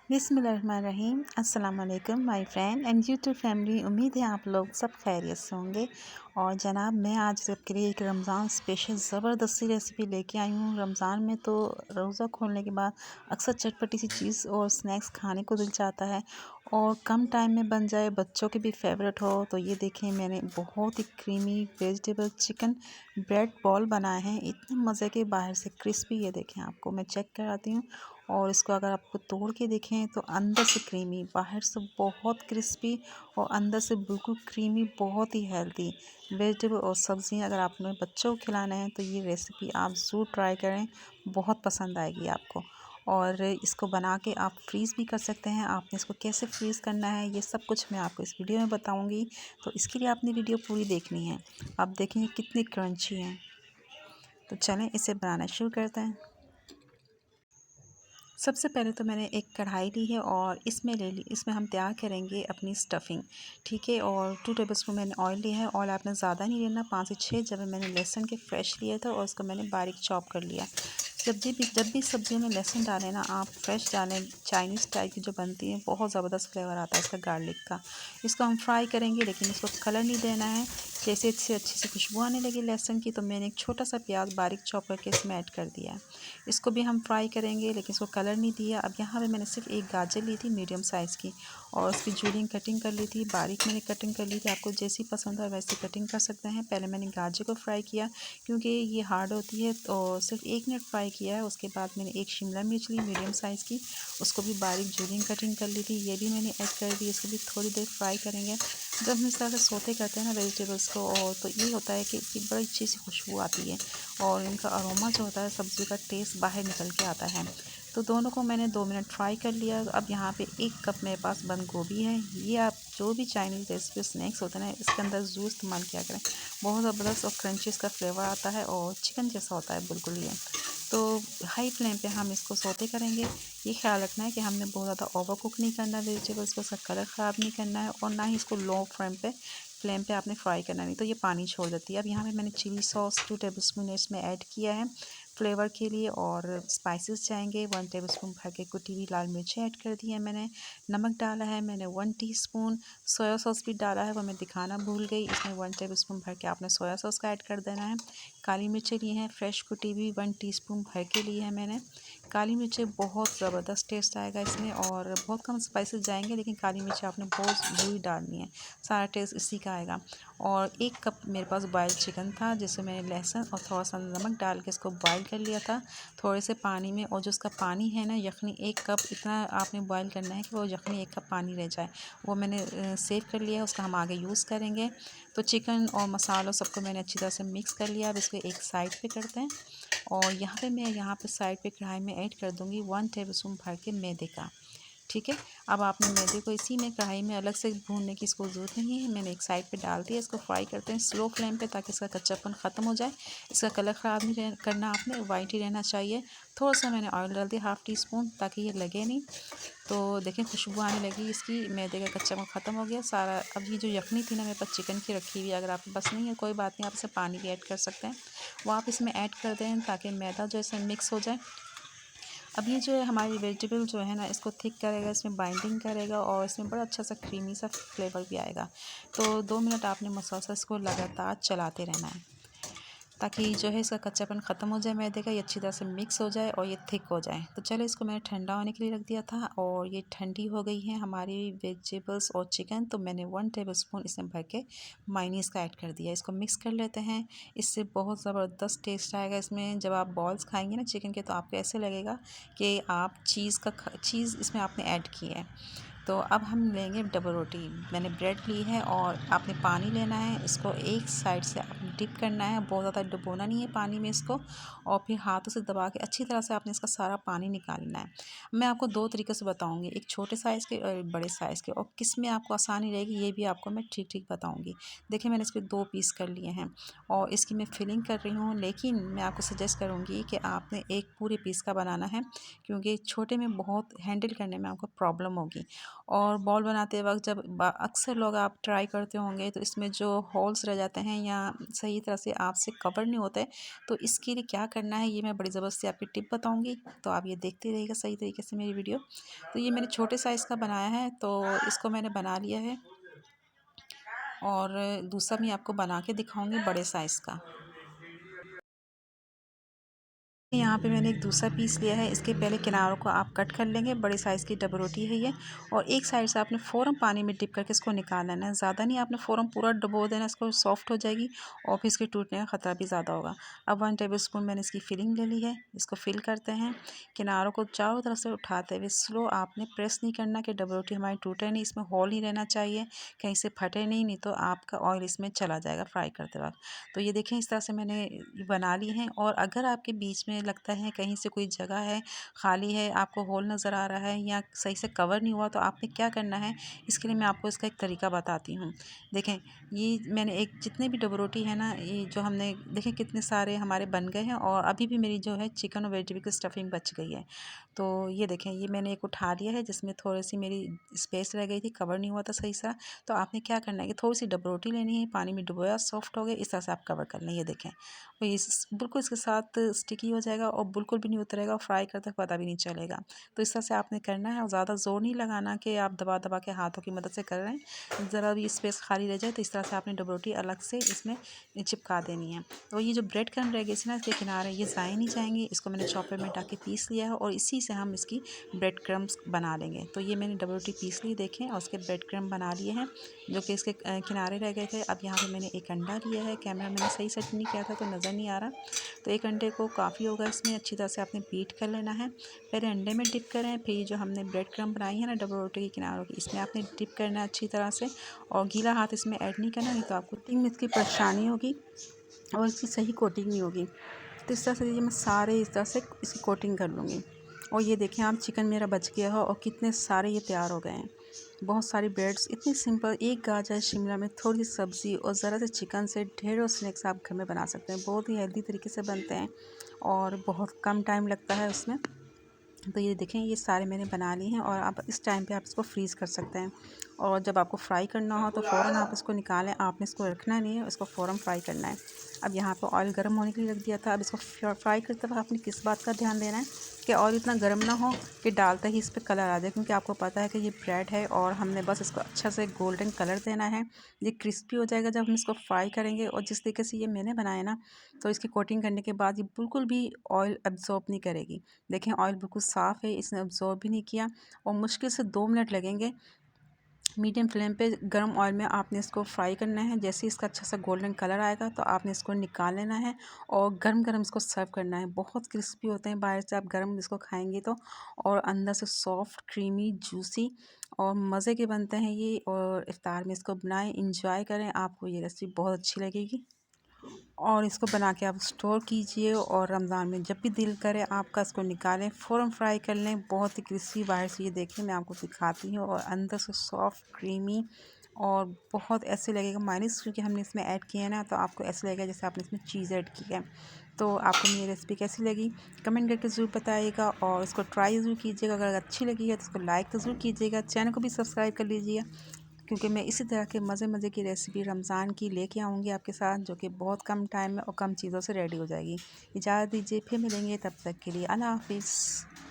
बिस्मिल्लाहिर्रहमानिर्रहीम। अस्सलाम वालेकुम my friend and YouTube family. उम्मीद है आप लोग सब खैरियत से होंगे। और जनाब मैं आज सबके लिए एक रमज़ान स्पेशल ज़बरदस्ती रेसिपी लेके आई हूँ। रमज़ान में तो रोज़ा खोलने के बाद अक्सर चटपटी सी चीज़ और स्नैक्स खाने को दिल चाहता है और कम टाइम में बन जाए, बच्चों के भी फेवरेट हो। तो ये देखें, मैंने बहुत ही creamy vegetable chicken bread ball बनाए हैं, इतने मज़े के, बाहर से क्रिस्पी। ये देखें, आपको मैं चेक कराती हूँ। और इसको अगर आपको तोड़ के देखें तो अंदर से क्रीमी, बाहर से बहुत क्रिस्पी और अंदर से बिल्कुल क्रीमी, बहुत ही हेल्दी वेजिटेबल और सब्ज़ियाँ अगर आपने बच्चों को खिलाना है तो ये रेसिपी आप ज़रूर ट्राई करें, बहुत पसंद आएगी आपको। और इसको बना के आप फ्रीज़ भी कर सकते हैं। आपने इसको कैसे फ्रीज़ करना है ये सब कुछ मैं आपको इस वीडियो में बताऊंगी, तो इसके लिए आपने वीडियो पूरी देखनी है। आप देखेंगे कितनी क्रंची है। तो चलें इसे बनाना शुरू करते हैं। सबसे पहले तो मैंने एक कढ़ाई ली है और इसमें हम तैयार करेंगे अपनी स्टफ़िंग। ठीक है, और 2 टेबलस्पून मैंने ऑयल लिया है। ऑयल आपने ज़्यादा नहीं लेना, 5 से 6 जब मैंने लहसुन के फ्रेश लिए थे और उसको मैंने बारीक चॉप कर लिया। जब भी सब्जियों में लहसुन डालें ना आप, फ्रेश डालें। चाइनीज़ टाइप की जो बनती है, बहुत ज़बरदस्त फ्लेवर आता है इसका गार्लिक का। इसको हम फ्राई करेंगे लेकिन इसको कलर नहीं देना है। जैसे इससे अच्छी सी खुशबू आने लगी लहसुन की, तो मैंने एक छोटा सा प्याज बारीक चॉप करके इसमें ऐड कर दिया है। इसको भी हम फ्राई करेंगे लेकिन इसको कलर नहीं दिया। अब यहाँ पे मैंने सिर्फ एक गाजर ली थी मीडियम साइज़ की और उसकी जूलियन कटिंग कर ली थी, बारीक मैंने कटिंग कर ली थी। आपको जैसी पसंद है वैसी कटिंग कर सकते हैं। पहले मैंने गाजर को फ्राई किया क्योंकि ये हार्ड होती है, तो सिर्फ 1 मिनट फ्राई किया है। उसके बाद मैंने एक शिमला मिर्च ली मीडियम साइज़ की, उसको भी बारीक जूलियन कटिंग कर ली थी, ये भी मैंने ऐड कर दी। इसको भी थोड़ी देर फ्राई करेंगे। जब हम इस तरह से सौते करते हैं ना वेजिटेबल्स को, और तो ये होता है कि इसकी बड़ी अच्छी सी खुशबू आती है और इनका अरोमा जो होता है, सब्ज़ी का टेस्ट बाहर निकल के आता है। तो दोनों को मैंने 2 मिनट फ्राई कर लिया। अब यहाँ पे 1 कप मेरे पास बंद गोभी है। ये आप जो भी चाइनीज़ रेसिपी स्नैक्स होते हैं ना, इसके अंदर ज़रूर इस्तेमाल किया करें। बहुत ज़बरदस्त और क्रंची इसका फ्लेवर आता है और चिकन जैसा होता है बिल्कुल ये। तो हाई फ्लेम पे हम इसको सौते करेंगे। ये ख्याल रखना है कि हमने बहुत ज़्यादा ओवर कुक नहीं करना वेजिटेबल्स को, उसका कलर ख़राब नहीं करना है और ना ही इसको लो फ्लेम पे आपने फ्राई करना, नहीं तो ये पानी छोड़ देती है। अब यहाँ पे मैंने चिली सॉस 2 टेबलस्पून इसमें ऐड किया है फ्लेवर के लिए। और स्पाइसेस जाएंगे 1 टेबलस्पून भर के कुटी हुई लाल मिर्चें ऐड कर दी है मैंने। नमक डाला है मैंने 1 टीस्पून। सोया सॉस भी डाला है, वो मैं दिखाना भूल गई। इसमें 1 टेबलस्पून भर के आपने सोया सॉस का ऐड कर देना है। काली मिर्चें ली हैं फ्रेश कुटी हुई, 1 टीस्पून भर के ली है मैंने। काली मिर्चें बहुत ज़बरदस्त टेस्ट आएगा इसमें और बहुत कम स्पाइसेस जाएंगे, लेकिन काली मिर्च आपने बहुत ज़रूरी डालनी है, सारा टेस्ट इसी का आएगा। और 1 कप मेरे पास बॉइल्ड चिकन था, जिसमें मैंने लहसुन और थोड़ा सा नमक डाल के इसको बॉईल कर लिया था थोड़े से पानी में। और जो उसका पानी है ना, यखनी 1 कप इतना आपने बॉईल करना है कि वो यखनी 1 कप पानी रह जाए, वो मैंने सेव कर लिया है। उसका हम आगे यूज़ करेंगे। तो चिकन और मसालों सबको मैंने अच्छी तरह से मिक्स कर लिया। अब इसको एक साइड पे करते हैं। और यहाँ पे साइड पे कढ़ाई में ऐड कर दूँगी 1 टेबलस्पून भर के मैदे का। ठीक है, अब आपने मैदे को इसी में कढ़ाई में अलग से भूनने की इसको ज़रूरत नहीं है। मैंने एक साइड पे डाल दिया। इसको फ्राई करते हैं स्लो फ्लेम पे ताकि इसका कच्चापन ख़त्म हो जाए। इसका कलर ख़राब नहीं करना आपने, वाइट ही रहना चाहिए। थोड़ा सा मैंने ऑयल डाल दिया 1/2 टीस्पून ताकि ये लगे नहीं। तो देखें खुशबू आने लगी इसकी, मैदे का कच्चापन ख़त्म हो गया सारा। अब ये जो यखनी थी ना मेरे पास चिकन की रखी हुई, अगर आपके पास नहीं है कोई बात नहीं, आप इसमें पानी भी ऐड कर सकते हैं, वो आप इसमें ऐड कर दें ताकि मैदा जो है इसमें मिक्स हो जाए। अब ये जो है हमारी वेजिटेबल जो है ना, इसको थिक करेगा, इसमें बाइंडिंग करेगा और इसमें बड़ा अच्छा सा क्रीमी सा फ्लेवर भी आएगा। तो 2 मिनट आपने मसलसल इसको लगातार चलाते रहना है ताकि जो है इसका कच्चापन ख़त्म हो जाए, मैदे का ये अच्छी तरह से मिक्स हो जाए और ये थिक हो जाए। तो चलो इसको मैंने ठंडा होने के लिए रख दिया था और ये ठंडी हो गई है हमारी वेजिटेबल्स और चिकन। तो मैंने 1 टेबलस्पून इसमें भर के मायोनीज़ का ऐड कर दिया। इसको मिक्स कर लेते हैं। इससे बहुत ज़बरदस्त टेस्ट आएगा इसमें। जब आप बॉल्स खाएंगे ना चिकन के, तो आपको ऐसे लगेगा कि आप चीज़ इसमें आपने ऐड की है। तो अब हम लेंगे डबल रोटी। मैंने ब्रेड ली है और आपने पानी लेना है, इसको एक साइड से आपने डिप करना है, बहुत ज़्यादा डुबोना नहीं है पानी में इसको। और फिर हाथों से दबा के अच्छी तरह से आपने इसका सारा पानी निकालना है। मैं आपको 2 तरीके से बताऊंगी, एक छोटे साइज़ के और एक बड़े साइज़ के, और किस में आपको आसानी रहेगी ये भी आपको मैं ठीक ठीक बताऊँगी। देखिए मैंने इसके 2 पीस कर लिए हैं और इसकी मैं फिलिंग कर रही हूँ, लेकिन मैं आपको सजेस्ट करूँगी कि आपने एक पूरे पीस का बनाना है, क्योंकि छोटे में बहुत हैंडल करने में आपको प्रॉब्लम होगी। और बॉल बनाते वक्त जब अक्सर लोग आप ट्राई करते होंगे तो इसमें जो होल्स रह जाते हैं या सही तरह से आपसे कवर नहीं होता है। तो इसके लिए क्या करना है ये मैं बड़ी ज़बरदस्ती आपकी टिप बताऊँगी, तो आप ये देखते रहिएगा सही तरीके से मेरी वीडियो। तो ये मैंने छोटे साइज़ का बनाया है, तो इसको मैंने बना लिया है और दूसरा मैं आपको बना के दिखाऊँगी बड़े साइज़ का। यहाँ पे मैंने एक दूसरा पीस लिया है। इसके पहले किनारों को आप कट कर लेंगे। बड़ी साइज़ की डबल रोटी है ये, और एक साइड से आपने फ़ौरन पानी में डिप करके इसको निकाल लेना है। ज़्यादा नहीं आपने फ़ौरन पूरा डुबो देना, इसको सॉफ्ट हो जाएगी और फिर इसके टूटने का ख़तरा भी ज़्यादा होगा। अब 1 टेबलस्पून मैंने इसकी फिलिंग ले ली है। इसको फिल करते हैं। किनारों को चारों तरफ से उठाते हुए स्लो, आपने प्रेस नहीं करना कि डबल रोटी हमारी टूटे नहीं। इसमें होल नहीं रहना चाहिए, कहीं से फटे नहीं तो आपका ऑयल इसमें चला जाएगा फ्राई करते वक्त। तो ये देखें इस तरह से मैंने बना ली हैं। और अगर आपके बीच में लगता है कहीं से कोई जगह है खाली है, आपको होल नज़र आ रहा है या सही से कवर नहीं हुआ, तो आपने क्या करना है, इसके लिए मैं आपको इसका एक तरीका बताती हूँ। देखें, ये मैंने एक जितने भी डबल रोटी है ना, ये जो हमने देखें कितने सारे हमारे बन गए हैं, और अभी भी मेरी जो है चिकन और वेजिटेबल की स्टफिंग बच गई है। तो ये देखें, ये मैंने एक उठा लिया है जिसमें थोड़ी सी मेरी स्पेस रह गई थी, कवर नहीं हुआ था सही सा। तो आपने क्या करना है कि थोड़ी सी डबल रोटी लेनी है, पानी में डुबोया, सॉफ्ट हो गए, इस तरह से आप कवर कर लें। ये देखें, और ये बिल्कुल इसके साथ स्टिकी हो जाएगा और बिल्कुल भी नहीं उतरेगा, और फ्राई करते पता भी नहीं चलेगा। तो इस तरह से आपने करना है, और ज़्यादा ज़ोर नहीं लगाना कि आप दबा दबा के हाथों की मदद से कर रहे हैं। ज़रा भी स्पेस खाली रह जाए तो इस तरह से आपने डबल रोटी अलग से इसमें चिपका देनी है। तो ये जो ब्रेड क्रम्ब रह गई थी ना इसके किनारे, ये ज़ाया नहीं जाएंगे। इसको मैंने चॉपर में डाल के पीस लिया है, और इसी से हम इसकी ब्रेड क्रम्ब्स बना लेंगे। तो ये मैंने डबल रोटी पीस ली देखें, और उसके ब्रेड क्रम्ब बना लिए हैं जो कि इसके किनारे रह गए थे। अब यहाँ पे मैंने एक अंडा लिया है। कैमरा मैंने सही सेट नहीं किया था तो नज़र नहीं आ रहा। तो एक अंडे को काफ़ी होगा, इसमें अच्छी तरह से आपने बीट कर लेना है। पहले अंडे में डिप करें, फिर जो हमने ब्रेड क्रम्ब बनाई है ना डबल रोटी के किनारों की, इसमें आपने डिप करना है अच्छी तरह से, और गीला हाथ इसमें ऐड नहीं करना, नहीं तो आपको कोटिंग में इसकी परेशानी होगी और इसकी सही कोटिंग नहीं होगी। तो इस तरह से ये मैं सारे इस तरह से इसकी कोटिंग कर लूँगी। और ये देखें आप, चिकन मेरा बच गया है और कितने सारे ये तैयार हो गए हैं। बहुत सारी ब्रेड्स, इतनी सिंपल, एक गाजर, शिमला में थोड़ी सी सब्ज़ी और ज़रा से चिकन से ढेरों स्नैक्स आप घर में बना सकते हैं। बहुत ही हेल्दी तरीके से बनते हैं और बहुत कम टाइम लगता है उसमें। तो ये देखें, ये सारे मैंने बना लिए हैं, और आप इस टाइम पे आप इसको फ्रीज़ कर सकते हैं। और जब आपको फ्राई करना हो तो फ़ौरन आप इसको निकालें, आपने इसको रखना नहीं है, इसको फ़ौरन फ्राई करना है। अब यहाँ पे ऑयल गर्म होने के लिए रख दिया था। अब इसको फ्राई करते वक्त आपने किस बात का ध्यान देना है कि ऑयल इतना गर्म ना हो कि डालते ही इस पर कलर आ जाए, क्योंकि आपको पता है कि ये ब्रेड है और हमने बस इसको अच्छा से गोल्डन कलर देना है। ये क्रिस्पी हो जाएगा जब हम इसको फ्राई करेंगे। और जिस तरीके से ये मैंने बनाया ना, तो इसकी कोटिंग करने के बाद ये बिल्कुल भी ऑयल एब्जॉर्ब नहीं करेगी। देखें, ऑयल बिल्कुल साफ़ है, इसने एब्जॉर्ब भी नहीं किया, और मुश्किल से 2 मिनट लगेंगे। मीडियम फ्लेम पे गर्म ऑयल में आपने इसको फ्राई करना है। जैसे ही इसका अच्छा सा गोल्डन कलर आएगा तो आपने इसको निकाल लेना है और गरम गरम इसको सर्व करना है। बहुत क्रिस्पी होते हैं बाहर से, आप गरम इसको खाएंगे तो, और अंदर से सॉफ्ट, क्रीमी, जूसी और मज़े के बनते हैं ये। और इफ्तार में इसको बनाएं, इंजॉय करें, आपको ये रेसिपी बहुत अच्छी लगेगी। और इसको बना के आप स्टोर कीजिए, और रमज़ान में जब भी दिल करे आपका इसको निकालें, फ़ौरन फ्राई कर लें। बहुत ही क्रिस्पी बाहर से, ये देखिए मैं आपको दिखाती हूँ, और अंदर से सॉफ्ट, क्रीमी, और बहुत ऐसे लगेगा माइनस, क्योंकि हमने इसमें ऐड किया है ना, तो आपको ऐसे लगेगा जैसे आपने इसमें चीज़ ऐड की है। तो आपको मेरी रेसिपी कैसी लगी कमेंट करके ज़रूर बताइएगा, और इसको ट्राई ज़रूर कीजिएगा। अगर अच्छी लगी है तो इसको लाइक तो ज़रूर कीजिएगा, चैनल को भी सब्सक्राइब कर लीजिए, क्योंकि मैं इसी तरह के मज़े मज़े की रेसिपी रमज़ान की लेके आऊँगी आपके साथ, जो कि बहुत कम टाइम में और कम चीज़ों से रेडी हो जाएगी। इजाज़त दीजिए, फिर मिलेंगे, तब तक के लिए अल्लाह हाफ़िज़।